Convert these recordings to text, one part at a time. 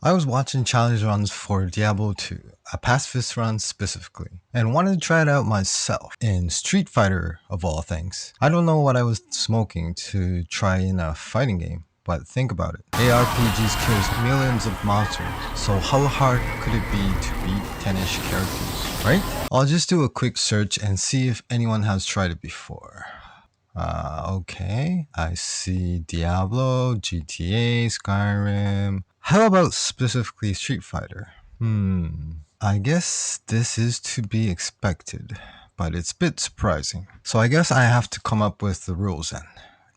I was watching challenge runs for Diablo 2, a pacifist run specifically, and wanted to try it out myself in Street Fighter of all things. I don't know what I was smoking to try in a fighting game, but think about it. ARPGs kills millions of monsters, so how hard could it be to beat 10-ish characters, right? I'll just do a quick search and see if anyone has tried it before. Okay, I see Diablo, GTA, Skyrim. How about specifically Street Fighter? I guess this is to be expected, but it's a bit surprising. So I guess I have to come up with the rules then.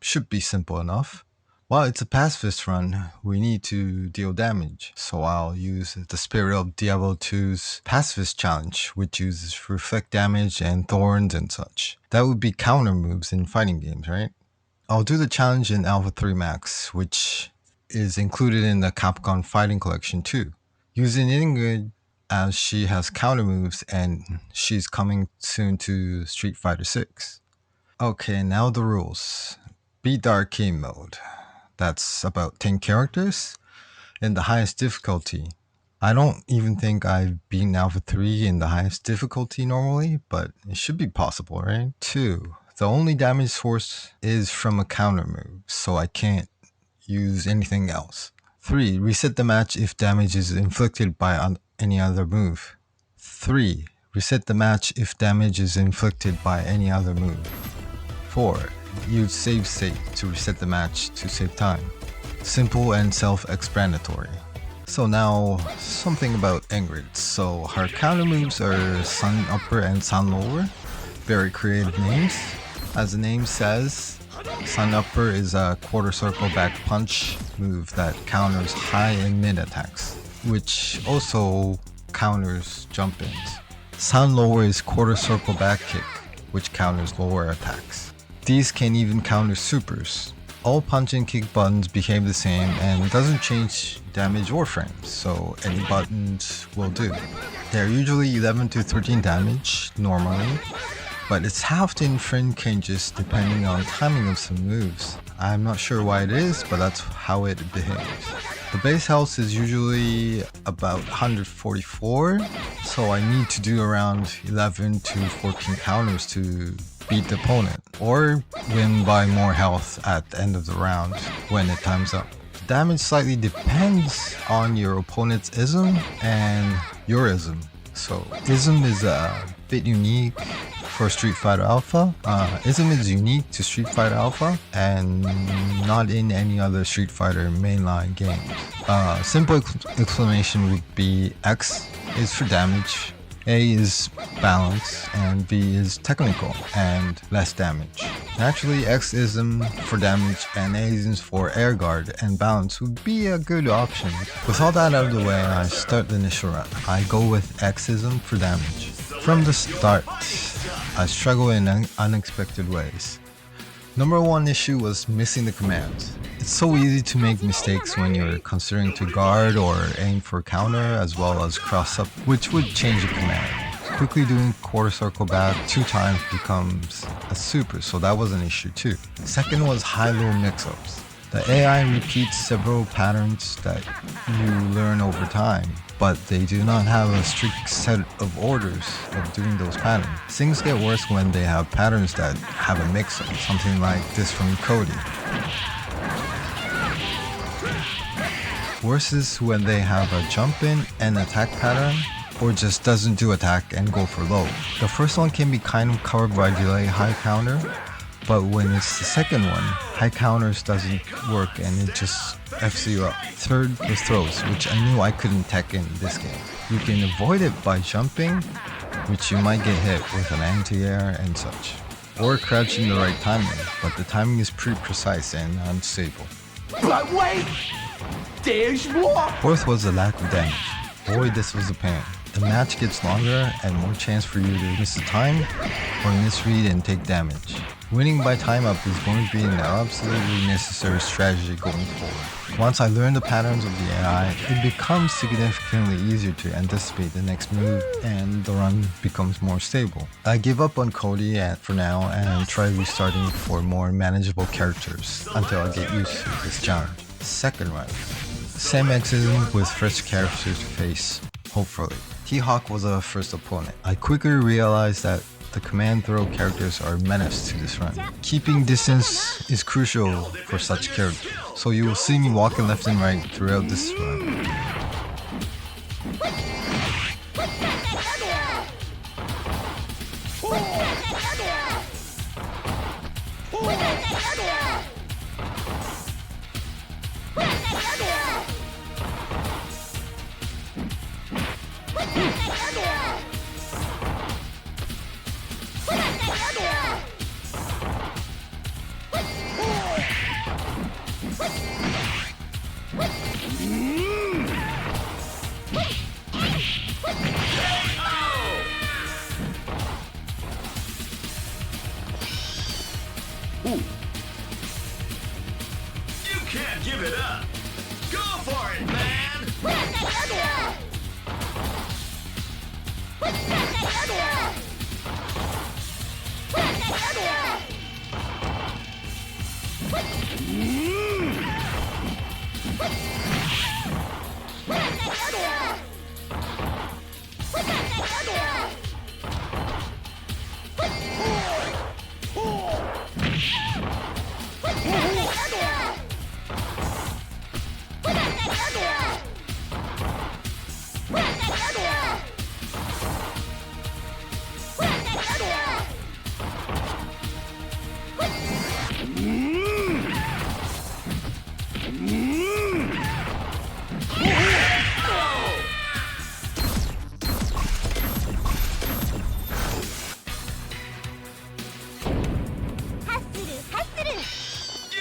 Should be simple enough. While it's a pacifist run, we need to deal damage, so I'll use the spirit of Diablo 2's pacifist challenge, which uses reflect damage and thorns and such. That would be counter moves in fighting games, right? I'll do the challenge in Alpha 3 Max, which is included in the Capcom Fighting Collection too. Using Ingrid as she has counter moves and she's coming soon to Street Fighter 6. Okay, now the rules. Beat the arcade mode. That's about 10 characters in the highest difficulty. I don't even think I've beaten Alpha 3 in the highest difficulty normally, but it should be possible, right? 2. The only damage source is from a counter move, so I can't use anything else. 3. Reset the match if damage is inflicted by any other move. 3. Reset the match if damage is inflicted by any other move. 4. Use save state to reset the match to save time. Simple and self-explanatory. So now, something about Ingrid. So her counter moves are Sun Upper and Sun Lower. Very creative names. As the name says, Sun Upper is a quarter circle back punch move that counters high and mid attacks, which also counters jump ins. Sun Lower is quarter circle back kick, which counters lower attacks. These can even counter supers. All punch and kick buttons behave the same and doesn't change damage or frames, so any buttons will do. They're usually 11 to 13 damage normally, but it's halved in frame changes depending on timing of some moves. I'm not sure why it is, but that's how it behaves. The base health is usually about 144, so I need to do around 11 to 14 counters to beat the opponent, or win by more health at the end of the round when it times up. Damage slightly depends on your opponent's ism and your ism. So ism is a bit unique for Street Fighter Alpha. Ism is unique to Street Fighter Alpha and not in any other Street Fighter mainline games. Simple explanation would be X is for damage, A is balance, and B is technical and less damage. Naturally, X ism for damage and A is for air guard and balance would be a good option. With all that out of the way, I start the initial run. I go with X ism for damage. From the start, I struggle in unexpected ways. Number one issue was missing the commands. It's so easy to make mistakes when you're considering to guard or aim for counter as well as cross up, which would change the command. Quickly doing quarter circle back 2 times becomes a super, so that was an issue too. Second was high-low mix-ups. The AI repeats several patterns that you learn over time, but they do not have a strict set of orders of doing those patterns. Things get worse when they have patterns that have a mix-up, something like this from Cody. Worse is when they have a jump in and attack pattern, or just doesn't do attack and go for low. The first one can be kind of covered by delay high counter, but when it's the second one, high counters doesn't work and it just F's you up. Third was throws, which I knew I couldn't tech in this game. You can avoid it by jumping, which you might get hit with an anti-air and such, or crouching the right timing, but the timing is pretty precise and unstable. But wait! There's more! Fourth was the lack of damage. Boy, this was a pain. The match gets longer and more chance for you to miss a time or misread and take damage. Winning by time up is going to be an absolutely necessary strategy going forward. Once I learn the patterns of the AI, it becomes significantly easier to anticipate the next move and the run becomes more stable. I give up on Cody for now and try restarting for more manageable characters until I get used to this challenge. Second run. Same Xism with first character to face, hopefully. T-Hawk was a first opponent. I quickly realized that the command throw characters are a menace to this run. Keeping distance is crucial for such characters, so you will see me walking left and right throughout this run. You can't give it up. Go for it, man.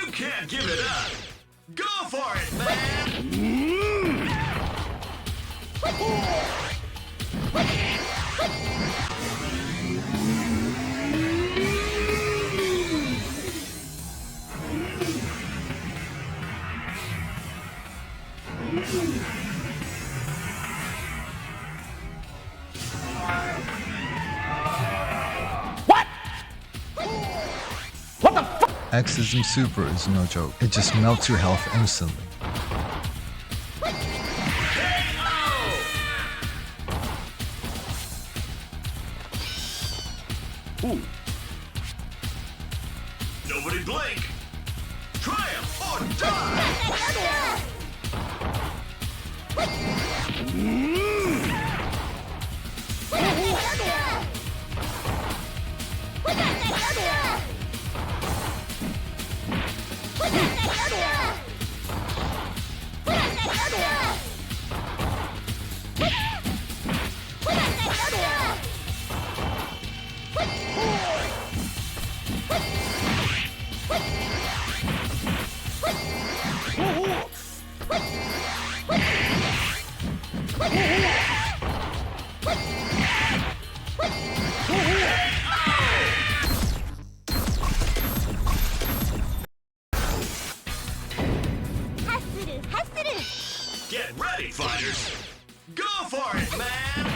You can't give it up. Go for it, man. Xism Super is no joke. It just melts your health instantly. Nobody blink. Triumph or die. Get ready, fighters. Go for it, man.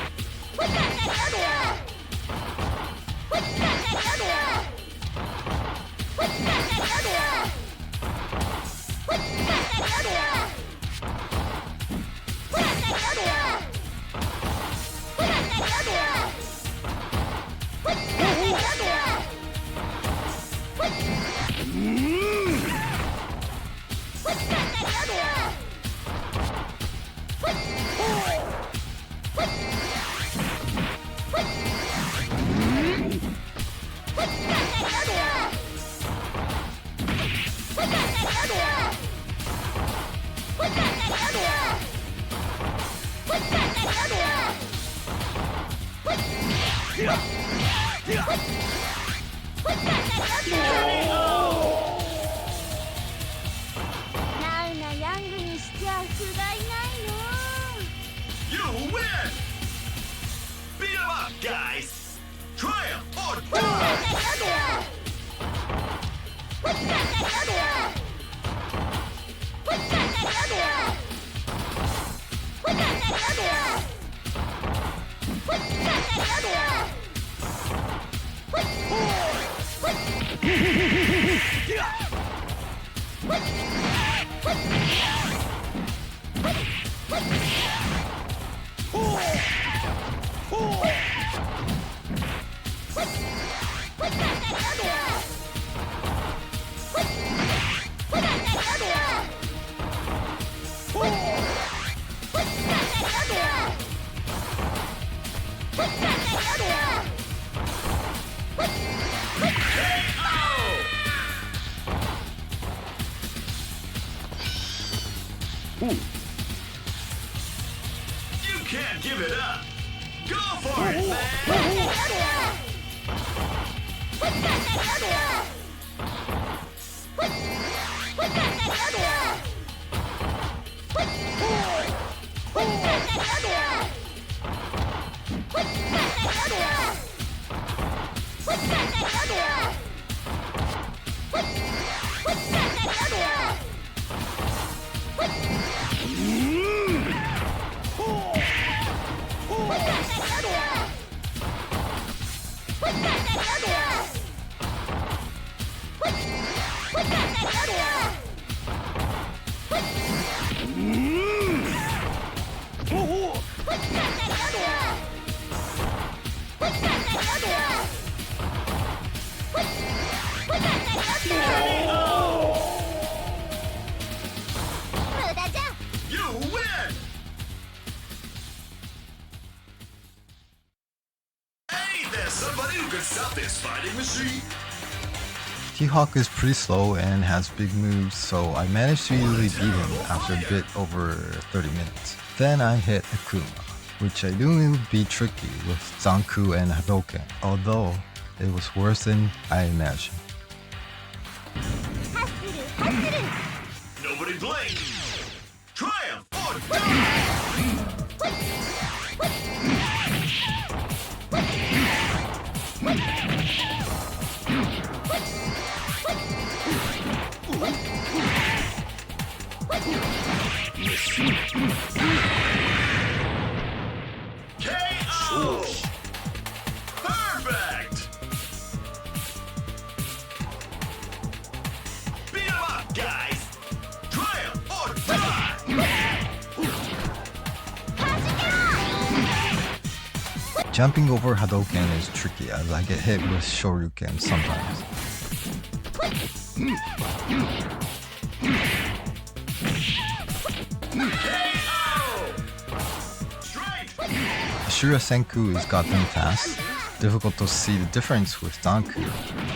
You win! Beat 'em up, guys! Triumph or die! You can't give it up. Go for it, man. You win! Ain't there somebody who can stop this fighting machine? T-Hawk is pretty slow and has big moves, so I managed to easily beat him after a bit over 30 minutes. Then I hit Akuma, which I knew would be tricky with Zanku and Hadouken, although it was worse than I imagined. Nobody blink! Triumph or die! KO! Perfect! Beat 'em up, guys! Triumph or die! Jumping over Hadouken is tricky as I get hit with Shoryuken sometimes. Ashura Senku is goddamn fast. Difficult to see the difference with Zanku.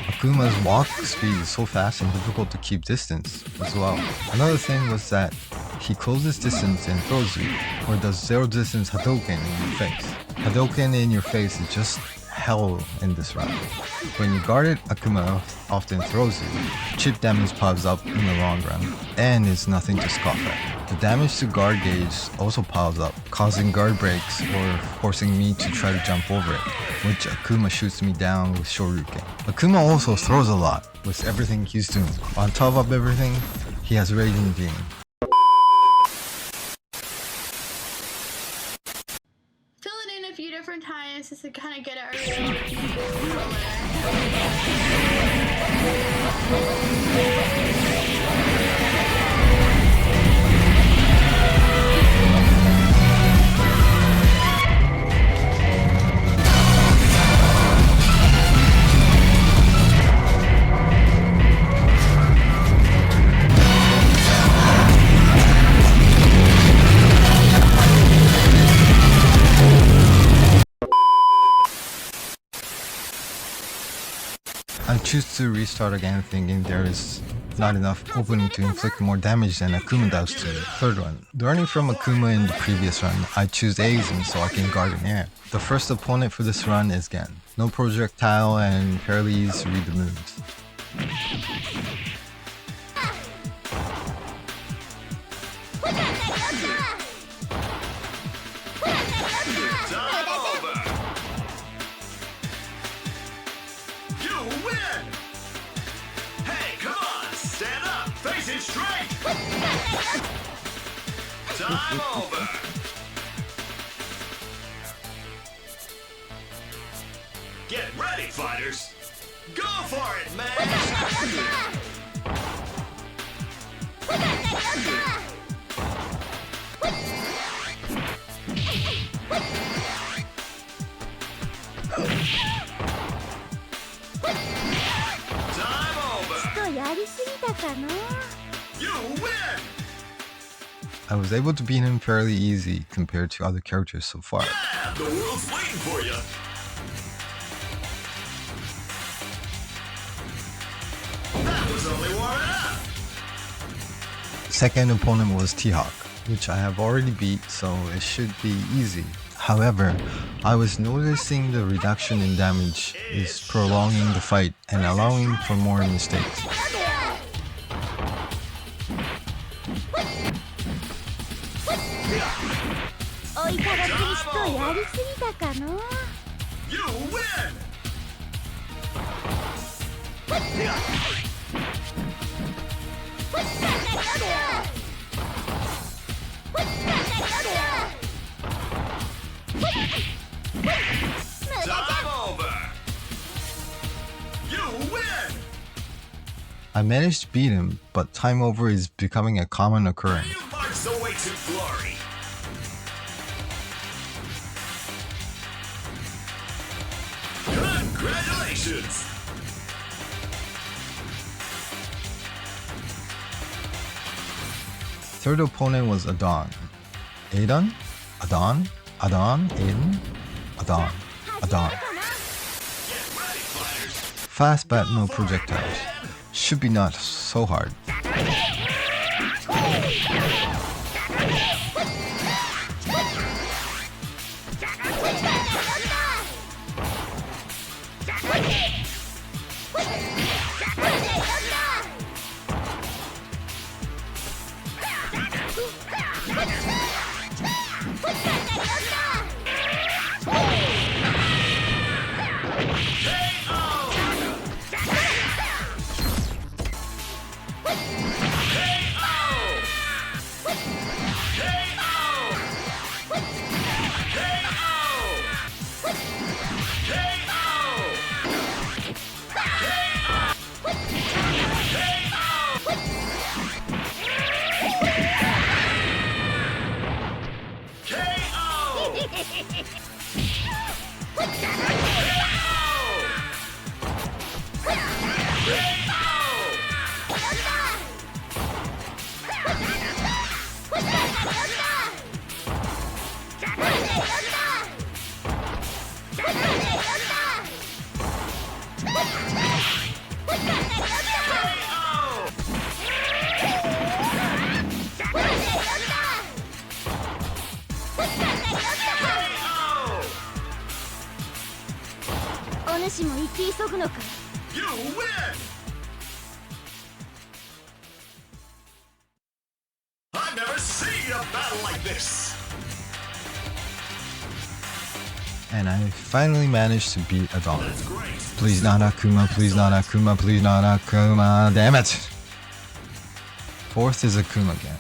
Akuma's walk speed is so fast and difficult to keep distance as well. Another thing was that he closes distance and throws you, or does zero distance Hadouken in your face. Hadouken in your face is just hell in this round. When you guard it, Akuma often throws you. Chip damage piles up in the long run, and is nothing to scoff at. The damage to guard gauge also piles up, causing guard breaks or forcing me to try to jump over it, which Akuma shoots me down with Shoryuken. Akuma also throws a lot, with everything he's doing. On top of everything, he has Raging Beam. Fill it in a few different times just to kind of get it already. I choose to restart again thinking there is not enough opening to inflict more damage than Akuma does to the third one. Learning from Akuma in the previous run, I choose Aizen so I can guard in air. The first opponent for this run is Gen. No projectile and fairly easy to read the moves. Time over! You win! Hey, come on! Stand up! Face it straight! Time over! Get ready, fighters! Go for it, man! You win! I was able to beat him fairly easy compared to other characters so far. Yeah, the world's waiting for you. That was only warming up. Second opponent was T-Hawk, which I have already beat, so it should be easy. However, I was noticing the reduction in damage is prolonging the fight and allowing for more mistakes. You win! Time over! You win! I managed to beat him, but time over is becoming a common occurrence. You march the way to glory. Congratulations! Third opponent was Adon. Adon? Adon? Adon? Aiden? Adon. Adon. Get ready, fighters! Fast but no projectiles. Should be not so hard. You win! I've never seen a battle like this! And I finally managed to beat Adon. That's great! Please not Akuma, please not Akuma, please not Akuma, damn it! Fourth is Akuma again.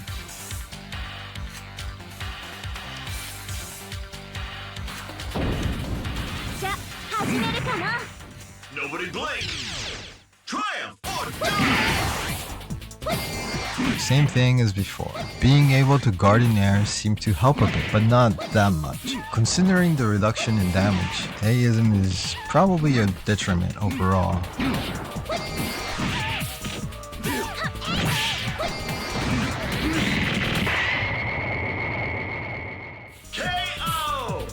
Nobody blink! Triumph or die! Same thing as before. Being able to guard in air seemed to help a bit, but not that much. Considering the reduction in damage, Aeism is probably a detriment overall. KO!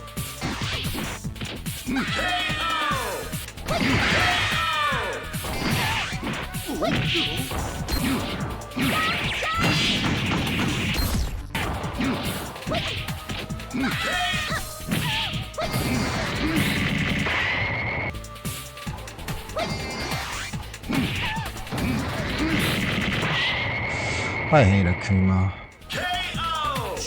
I hate Akuma. KO!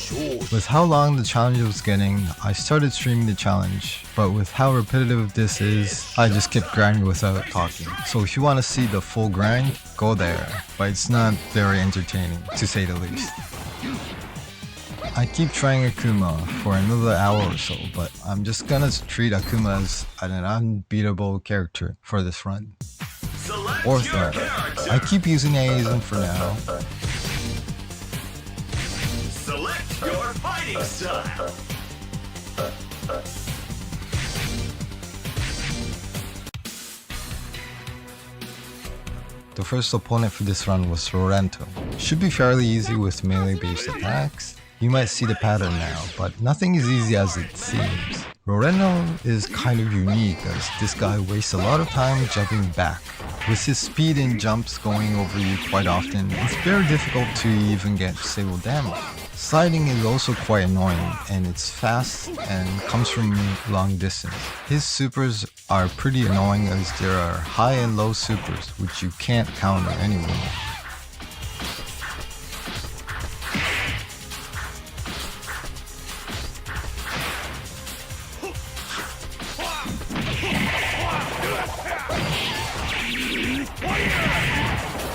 With how long the challenge was getting, I started streaming the challenge, but with how repetitive this is, I just kept grinding without talking. So if you want to see the full grind, go there, but it's not very entertaining, to say the least. I keep trying Akuma for another hour or so, but I'm just gonna treat Akuma as an unbeatable character for this run. Select Or your third. character. I keep using Aeism for now. Select your fighting style. The first opponent for this run was Lorento. Should be fairly easy with melee based attacks. You might see the pattern now, but nothing is easy as it seems. Lorento is kind of unique as this guy wastes a lot of time jumping back. With his speed and jumps going over you quite often, it's very difficult to even get stable damage. Sliding is also quite annoying, and it's fast and comes from long distance. His supers are pretty annoying as there are high and low supers which you can't counter anyway.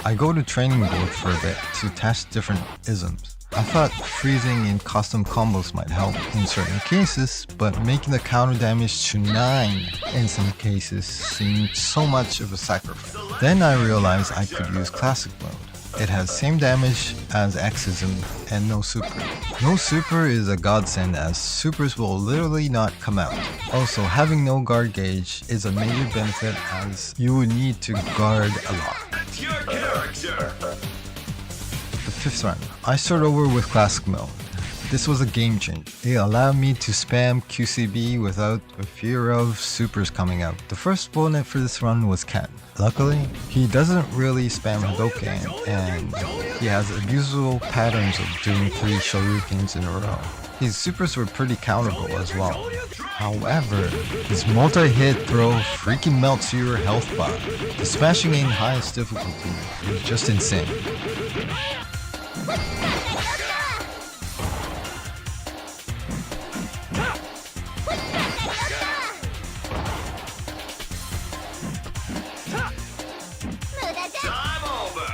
I go to training board for a bit to test different isms. I thought freezing in custom combos might help in certain cases, but making the counter damage to 9 in some cases seemed so much of a sacrifice. Then I realized I could use classic mode. It has same damage as Xism and no super. No super is a godsend as supers will literally not come out. Also, having no guard gauge is a major benefit as you would need to guard a lot. Your character. The fifth run, I start over with classic mode. This was a game changer. It allowed me to spam QCB without a fear of supers coming out. The first opponent for this run was Ken. Luckily, he doesn't really spam Hadouken and he has abusable patterns of doing 3 Shoryukens in a row. His supers were pretty counterable as well. However, his multi-hit throw freaking melts your health bar. The smashing in highest difficulty is just insane. Time over.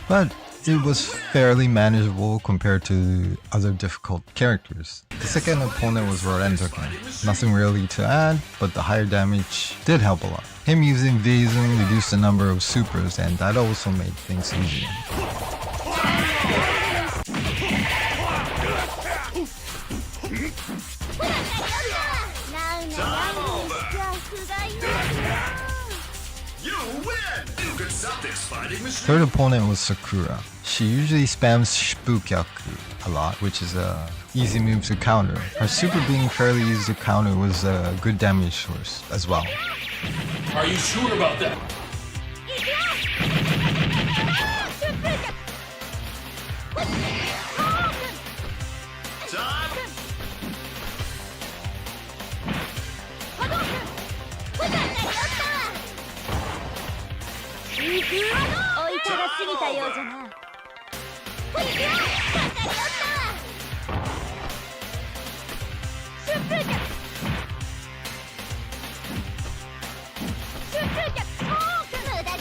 But it was fairly manageable compared to other difficult characters. The second opponent was Renzoken. Nothing really to add, but the higher damage did help a lot. Him using Visum reduced the number of supers and that also made things easier. Time over. You win. You could stop this fighting machine. Third opponent was Sakura. She usually spams Shipukyaku a lot, which is a easy move to counter. Her super being fairly easy to counter was a good damage source as well. Are you sure about that? Time.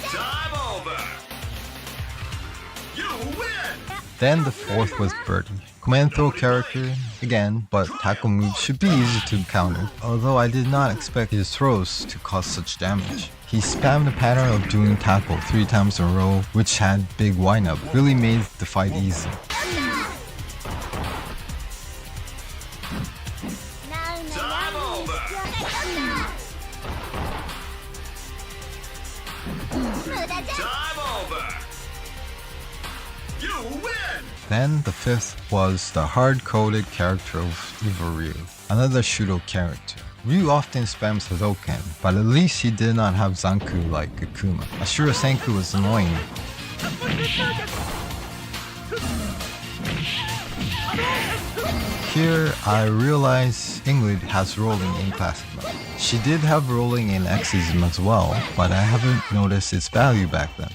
Time over. You win. Then the fourth was Birdie. Command throw character again, but tackle moves should be easy to counter, although I did not expect his throws to cause such damage. He spammed the pattern of doing tackle 3 times in a row, which had big windup, really made the fight easy. Time over. Time over. You win. Then the fifth was the hard-coded character of Evil Ryu, another Shudo character. Ryu often spams Hadouken, but at least he did not have Zanku like Akuma. Ashura Senku was annoying. Here, I realize Ingrid has rolling in classic mode. She did have rolling in Xism as well, but I haven't noticed its value back then.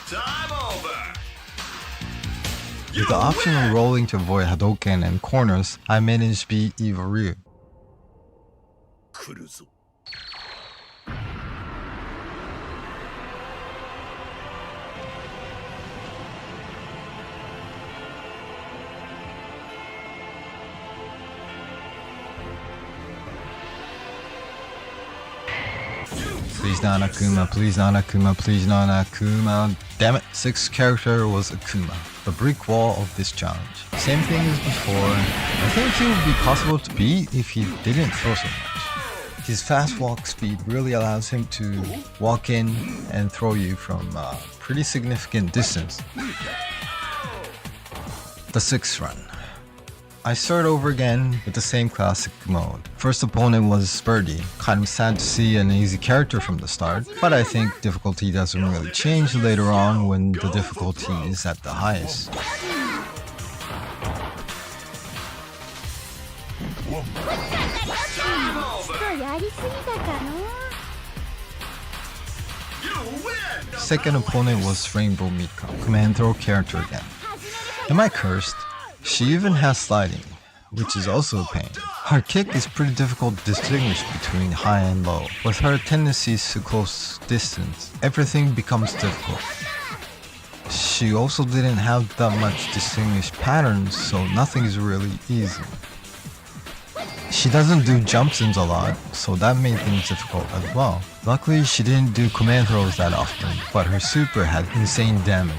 Time over. With the option of rolling to avoid Hadouken and corners, I managed to beat Evil Ryu. Please not Akuma, please not Akuma, please not Akuma. Damn it, 6th character was Akuma, the brick wall of this challenge. Same thing as before. I think he would be possible to beat if he didn't throw so much. His fast walk speed really allows him to walk in and throw you from a pretty significant distance. The 6th run. I start over again with the same classic mode. First opponent was Birdie. Kind of sad to see an easy character from the start, but I think difficulty doesn't really change later on when the difficulty is at the highest. Second opponent was Rainbow Mika, command throw character again. Am I cursed? She even has sliding, which is also a pain. Her kick is pretty difficult to distinguish between high and low. With her tendencies to close distance, everything becomes difficult. She also didn't have that much distinguished patterns, so nothing is really easy. She doesn't do jumps ins a lot, so that made things difficult as well. Luckily, she didn't do command throws that often, but her super had insane damage.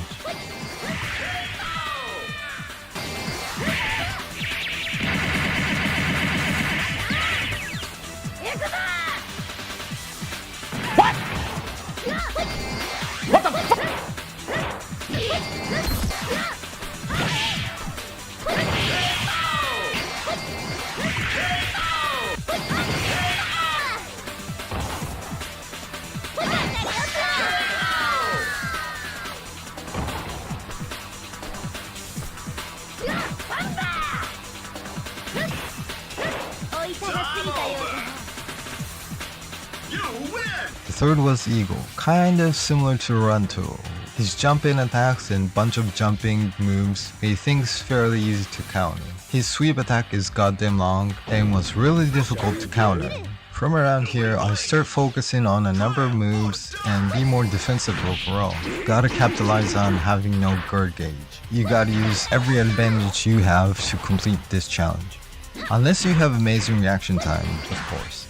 The third was Eagle, kind of similar to Runto. His jump-in attacks and bunch of jumping moves made things fairly easy to counter. His sweep attack is goddamn long and was really difficult to counter. From around here, I start focusing on a number of moves and be more defensive overall. Gotta capitalize on having no guard gauge. You gotta use every advantage you have to complete this challenge. Unless you have amazing reaction time, of course.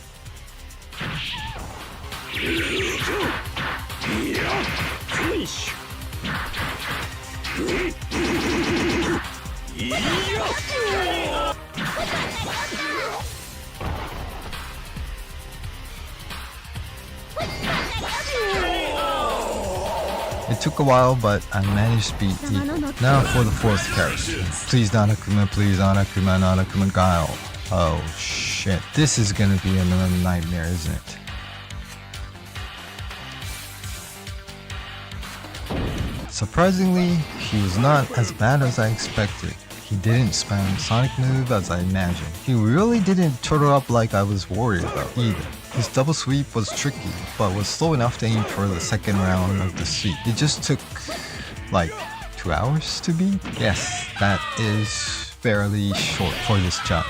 It took a while, but I managed to beat Eagle. Now for the 4th character. Please not Akuma, please not Akuma, not Akuma Guile. Oh shit, this is gonna be another nightmare, isn't it? Surprisingly, he was not as bad as I expected. He didn't spam Sonic move as I imagined. He really didn't turtle up like I was worried about either. His double sweep was tricky, but was slow enough to aim for the second round of the sweep. It just took like 2 hours to beat? Yes, that is fairly short for this job.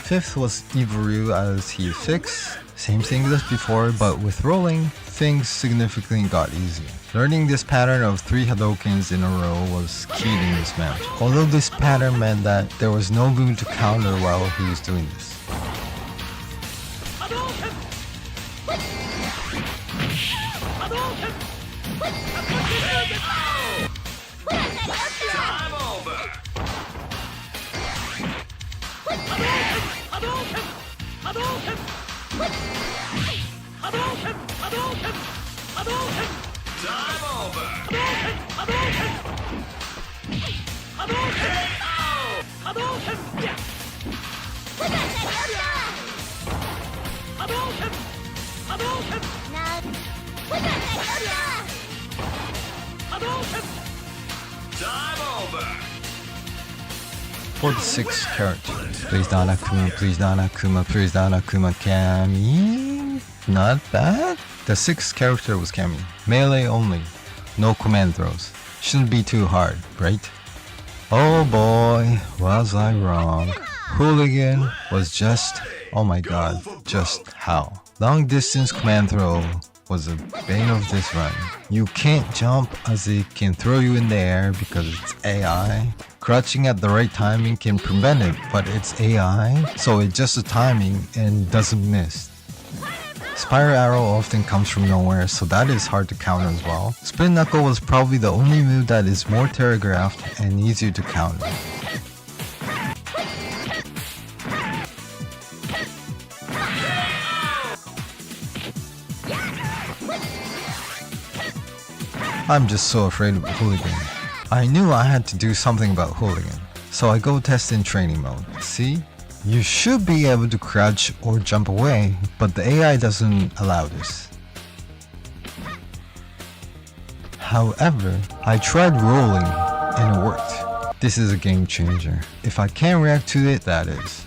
Fifth was Ivoru as he fixed. Same thing as before, but with rolling, things significantly got easier. Learning this pattern of 3 Hadokens in a row was key in this match. Although this pattern meant that there was no move to counter while he was doing this. For the 6th character, please not Akuma, please not Akuma, please not Akuma, Kami. Not bad. The 6th character was Kami. Melee only, no command throws. Shouldn't be too hard, right? Oh boy, was I wrong. Hooligan was just, oh my god, just how. Long distance command throw was a bane of this run. You can't jump as it can throw you in the air because it's AI. Crouching at the right timing can prevent it, but it's AI, so it adjusts the timing and doesn't miss. Spiral Arrow often comes from nowhere, so that is hard to counter as well. Spin Knuckle was probably the only move that is more telegraphed and easier to counter. I'm just so afraid of Hooligan. I knew I had to do something about Hooligan, so I go test in training mode. See? You should be able to crouch or jump away, but the AI doesn't allow this. However, I tried rolling and it worked. This is a game changer. If I can't react to it, that is.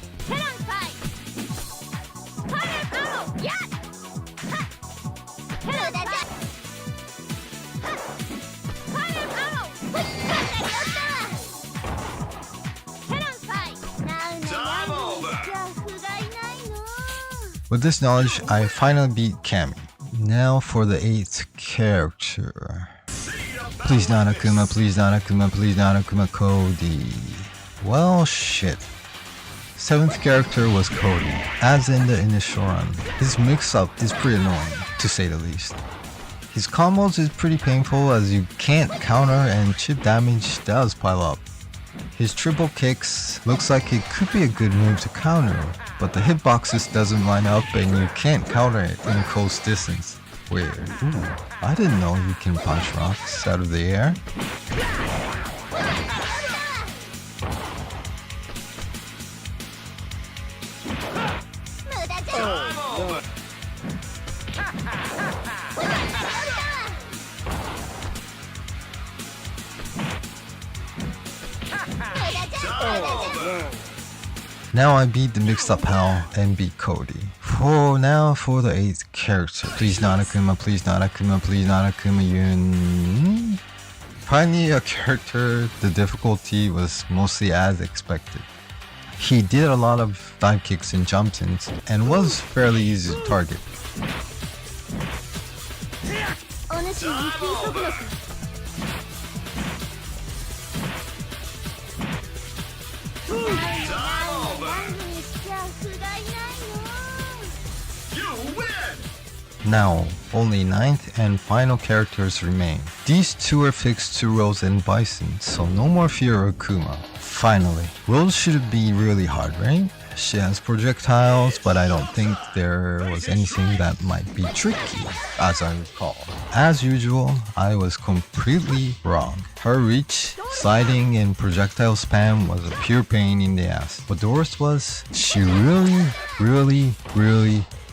Time over. With this knowledge, I finally beat Cammy. Now for the 8th character. Please not Akuma, please not Akuma, please not Akuma, Cody. Well, shit. 7th character was Cody, as in the initial run. His mix-up is pretty annoying, to say the least. His combos is pretty painful as you can't counter and chip damage does pile up. His triple kicks looks like it could be a good move to counter, but the hitboxes doesn't line up and you can't counter it in close distance. Weird. Ooh, I didn't know you can punch rocks out of the air. Now I beat the mixed up Hal and beat Cody. Now for the 8th character. Please not Akuma, please not Akuma, please not Akuma Yun. Finally a character, the difficulty was mostly as expected. He did a lot of dive kicks and jump ins and was fairly easy to target. You win! Now, only 9th and final characters remain. These two are fixed to Rose and Bison, so no more fear of Akuma. Finally, Rose should be really hard, right? She has projectiles, but I don't think there was anything that might be tricky, as I recall. As usual, I was completely wrong. Her reach, sliding, and projectile spam was a pure pain in the ass. But the worst was, she really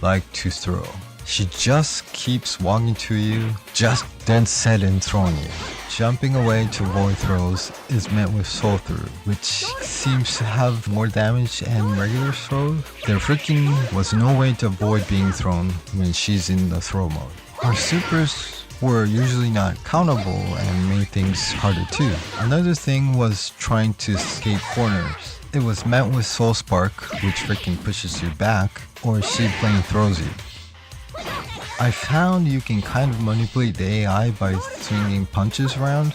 liked to throw. She just keeps walking to you, just dead set and throwing you. Jumping away to avoid throws is met with soul through, which seems to have more damage and regular throws. There freaking was no way to avoid being thrown when she's in the throw mode. Her supers were usually not countable and made things harder too. Another thing was trying to escape corners. It was met with Soul Spark, which freaking pushes you back, or she plain throws you. I found you can kind of manipulate the AI by swinging punches around.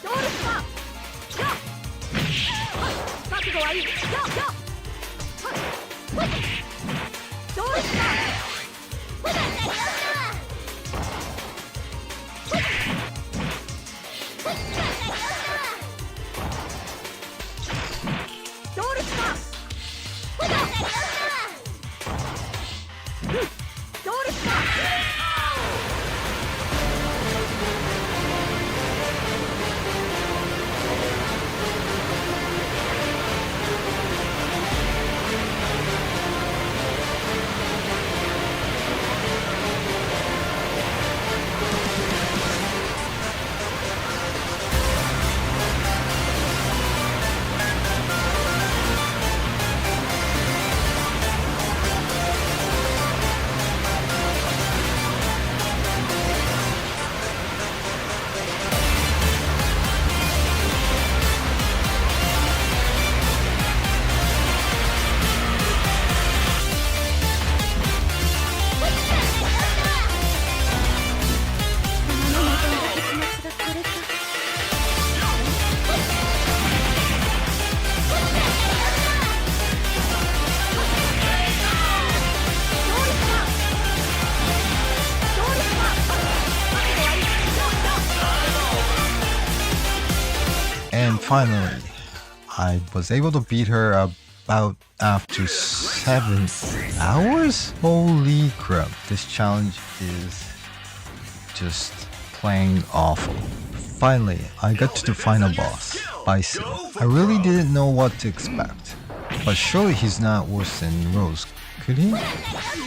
finally, I was able to beat her about after 7 hours? Holy crap, this challenge is just plain awful. Finally, I got to the final boss, Bison. I really didn't know what to expect, but surely he's not worse than Rose, could he?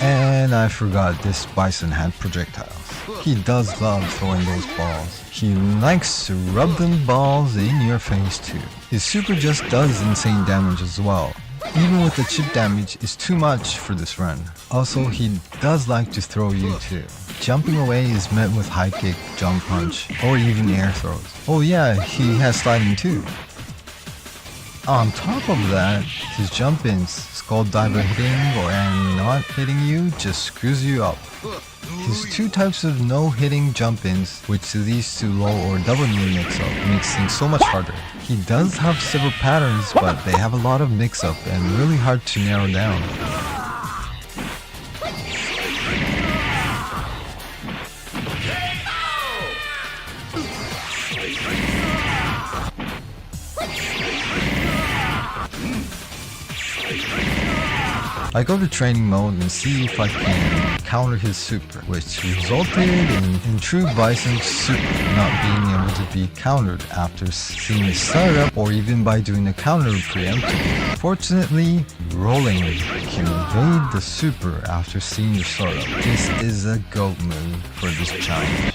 And I forgot this Bison had projectiles. He does love throwing those balls. He likes to rub them balls in your face too. His super just does insane damage as well. Even with the chip damage, it's too much for this run. Also, he does like to throw you too. Jumping away is met with high kick, jump punch, or even air throws. Oh yeah, he has sliding too. On top of that, his jump-ins, skull diver hitting or and not hitting you, just screws you up. His 2 types of no-hitting jump-ins, which leads to low or double knee mix-up, makes things so much harder. He does have several patterns, but they have a lot of mix-up and really hard to narrow down. I go to training mode and see if I can counter his super, which resulted in true Bison's super not being able to be countered after seeing the startup or even by doing a counter preemptively. Fortunately, rolling can evade the super after seeing the startup. This is a GOAT move for this challenge.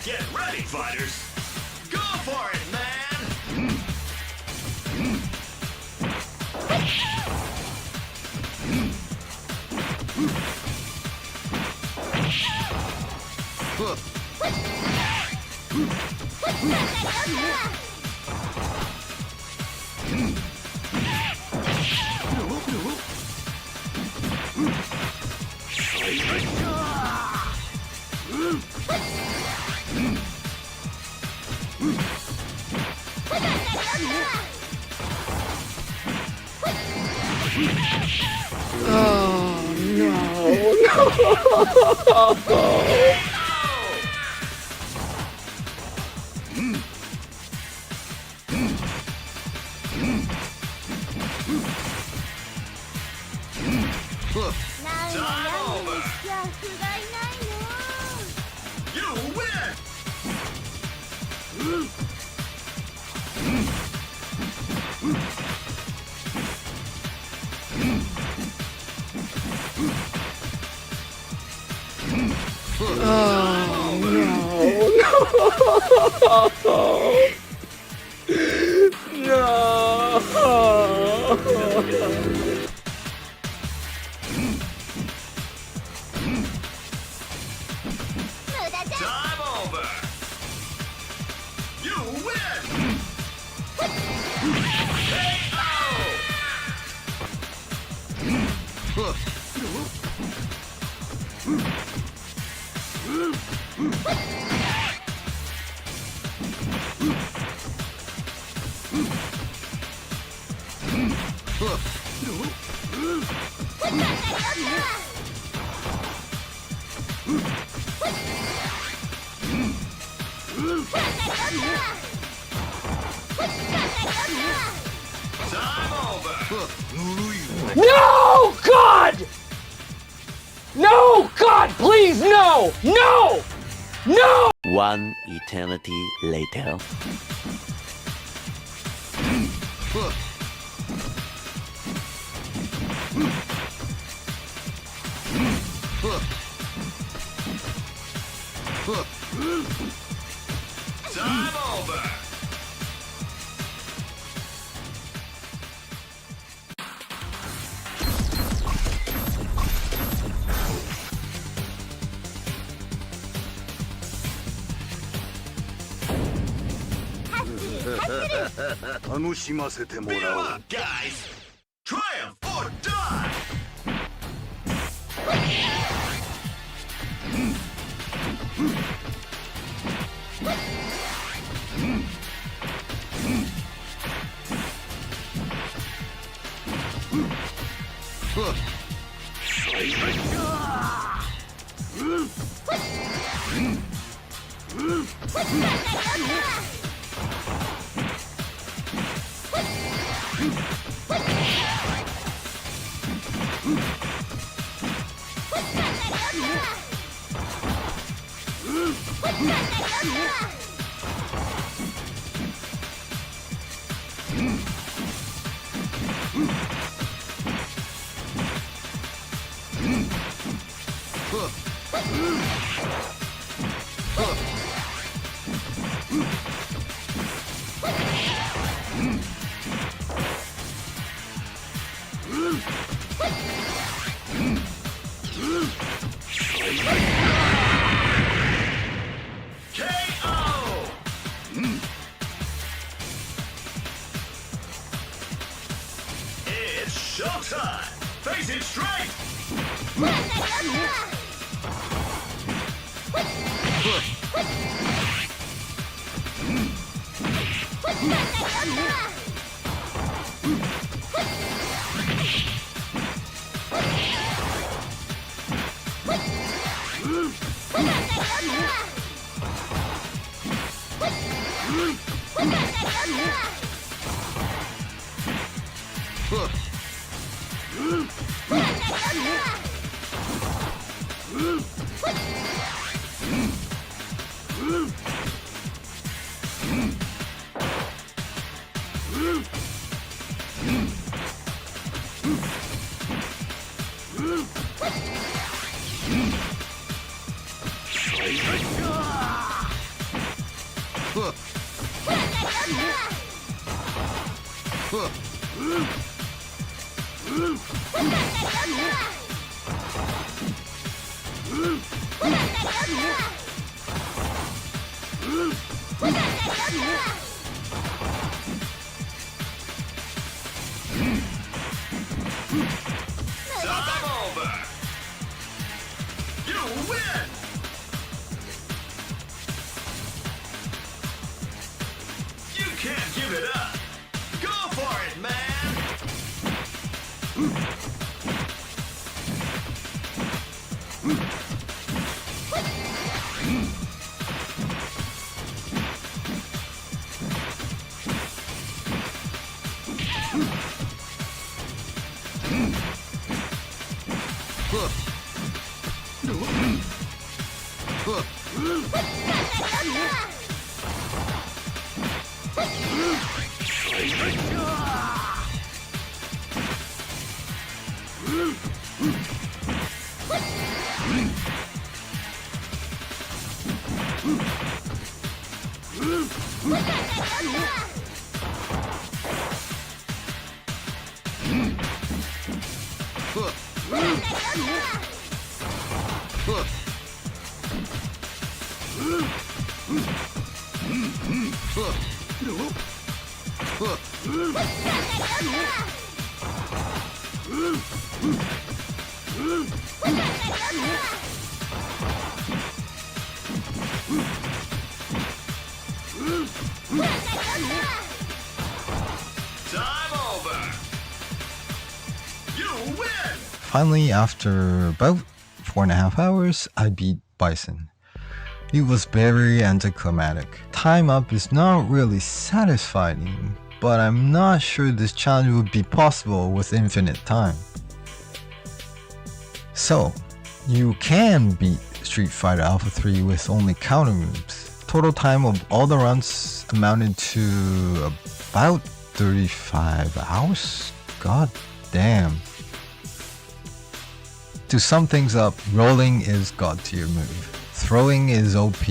Get ready, fighters! Go for it, man! You win! Time over! You win! Time over. No, God! No, God, please, no! No! No! One eternity later. Time over. Beat 'em up, guys. Triumph or die. KO! It's showtime! Face it straight! Time over! You win! You can't give it up! Go for it, man! Time over! You win! Finally, after about 4.5 hours, I beat Bison. It was very anticlimactic. Time up is not really satisfying, but I'm not sure this challenge would be possible with infinite time. So, you can beat Street Fighter Alpha 3 with only counter moves. Total time of all the runs amounted to about 35 hours? God damn. To sum things up, rolling is god tier move. Throwing is OP,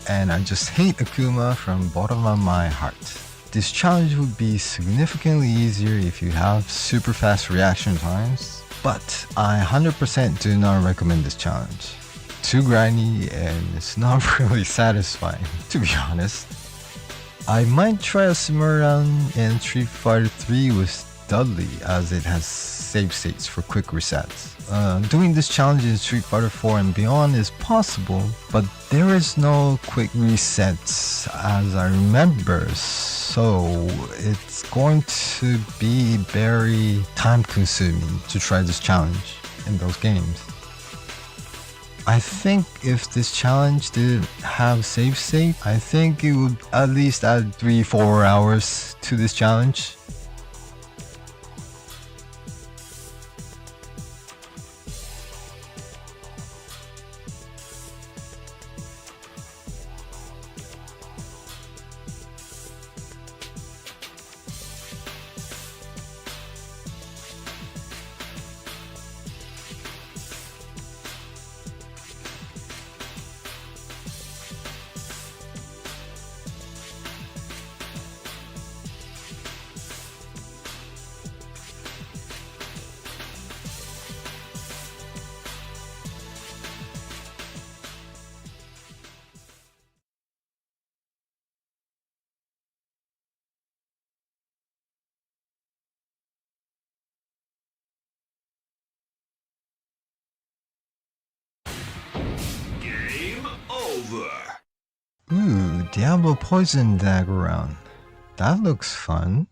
and I just hate Akuma from bottom of my heart. This challenge would be significantly easier if you have super fast reaction times, but I 100% do not recommend this challenge. Too grindy and it's not really satisfying, to be honest. I might try a similar run in Street Fighter 3 with Dudley, as it has save states for quick resets. Doing this challenge in Street Fighter 4 and beyond is possible, but there is no quick resets as I remember, so it's going to be very time consuming to try this challenge in those games. I think if this challenge didn't have save state, I think it would at least add 3-4 hours to this challenge. Game over. Ooh, Diablo Poison Dagger round. That looks fun.